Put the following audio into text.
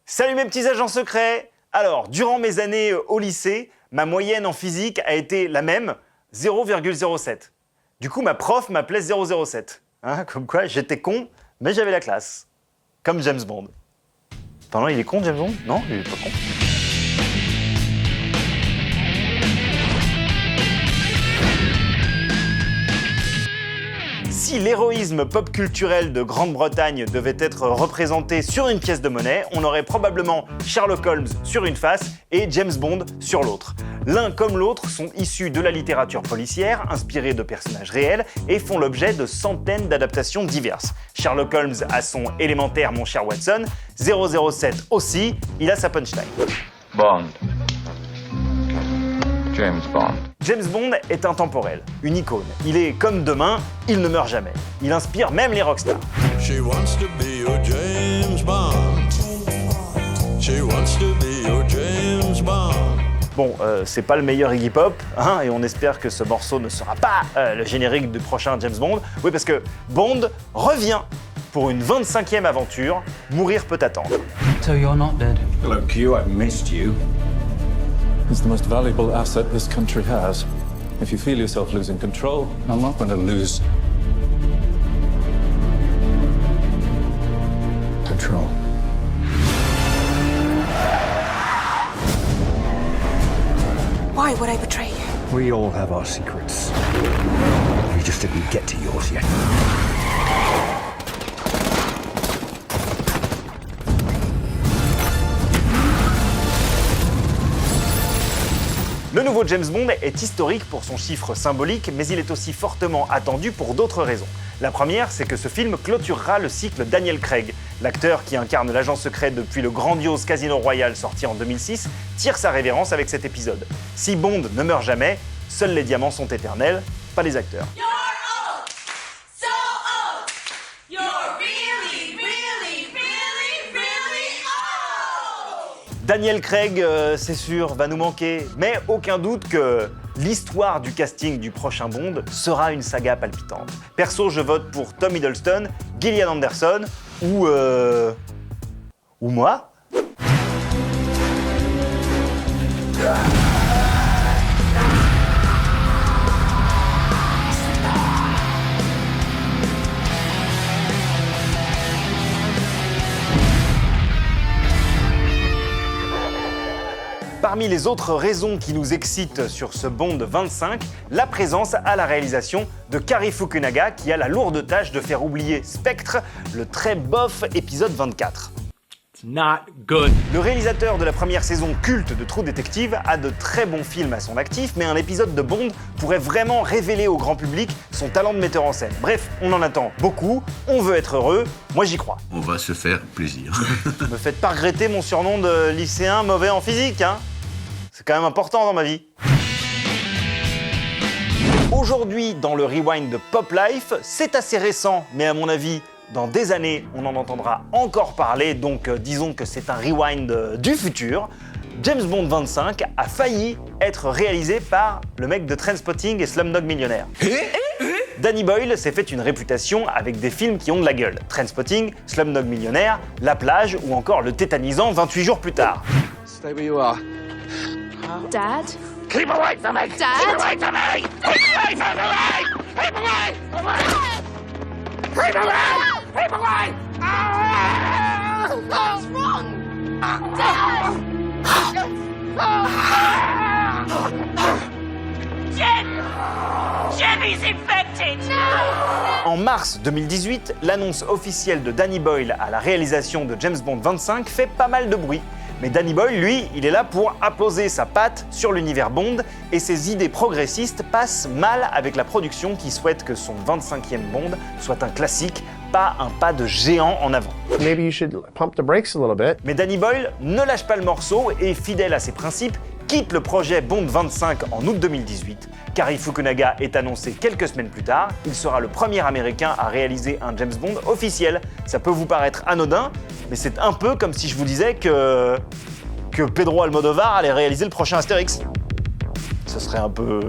Salut mes petits agents secrets! Alors, durant mes années au lycée, ma moyenne en physique a été la même, 0,07. Du coup, ma prof m'appelait 007. Hein, comme quoi, j'étais con, mais j'avais la classe. Comme James Bond. Pendant, il est con, James Bond? Non, il est pas con. Si l'héroïsme pop culturel de Grande-Bretagne devait être représenté sur une pièce de monnaie, on aurait probablement Sherlock Holmes sur une face et James Bond sur l'autre. L'un comme l'autre sont issus de la littérature policière, inspirés de personnages réels et font l'objet de centaines d'adaptations diverses. Sherlock Holmes a son élémentaire Mon cher Watson, 007 aussi, il a sa punchline. Bond. James Bond. James Bond est intemporel, une icône. Il est comme demain, il ne meurt jamais. Il inspire même les rockstars. She wants to be your James Bond. She wants to be your James Bond. Bon, c'est pas le meilleur Iggy Pop, hein, et on espère que ce morceau ne sera pas le générique du prochain James Bond. Oui, parce que Bond revient pour une 25e aventure, Mourir peut attendre. So you're not dead. Hello, Q, I missed you. It's the most valuable asset this country has. If you feel yourself losing control, I'm not going to lose control. Why would I betray you? We all have our secrets. You just didn't get to yours yet. Le nouveau James Bond est historique pour son chiffre symbolique, mais il est aussi fortement attendu pour d'autres raisons. La première, c'est que ce film clôturera le cycle Daniel Craig. L'acteur qui incarne l'agent secret depuis le grandiose Casino Royale sorti en 2006 tire sa révérence avec cet épisode. Si Bond ne meurt jamais, seuls les diamants sont éternels, pas les acteurs. Daniel Craig, c'est sûr, va nous manquer, mais aucun doute que l'histoire du casting du prochain Bond sera une saga palpitante. Perso, je vote pour Tom Hiddleston, Gillian Anderson ou moi. Parmi les autres raisons qui nous excitent sur ce Bond 25, la présence à la réalisation de Cary Fukunaga qui a la lourde tâche de faire oublier Spectre, le très bof épisode 24. It's not good. Le réalisateur de la première saison culte de True Detective a de très bons films à son actif, mais un épisode de Bond pourrait vraiment révéler au grand public son talent de metteur en scène. Bref, on en attend beaucoup, on veut être heureux, moi j'y crois. On va se faire plaisir. Me faites pas regretter mon surnom de lycéen mauvais en physique, hein. C'est quand même important dans ma vie. Aujourd'hui, dans le rewind de Pop Life, c'est assez récent, mais à mon avis, dans des années, on en entendra encore parler, donc disons que c'est un rewind du futur. James Bond 25 a failli être réalisé par le mec de Trainspotting et Slumdog Millionnaire. Danny Boyle s'est fait une réputation avec des films qui ont de la gueule. Trainspotting, Slumdog Millionnaire, La Plage ou encore le tétanisant 28 jours plus tard. Stay where you are. Dad? Keep away from me! Dad? Keep away from me! Keep away from me! Keep away! Keep away! Keep away! What's wrong? Dad! Jim is infected! En mars 2018, l'annonce officielle de Danny Boyle à la réalisation de James Bond 25 fait pas mal de bruit. Mais Danny Boyle, lui, il est là pour apposer sa patte sur l'univers Bond et ses idées progressistes passent mal avec la production qui souhaite que son 25e Bond soit un classique, pas un pas de géant en avant. Maybe you should pump the brakes a little bit. Mais Danny Boyle ne lâche pas le morceau et, fidèle à ses principes, quitte le projet Bond 25 en août 2018. Cary Fukunaga est annoncé quelques semaines plus tard. Il sera le premier américain à réaliser un James Bond officiel. Ça peut vous paraître anodin, mais c'est un peu comme si je vous disais que Pedro Almodovar allait réaliser le prochain Astérix. Ce serait un peu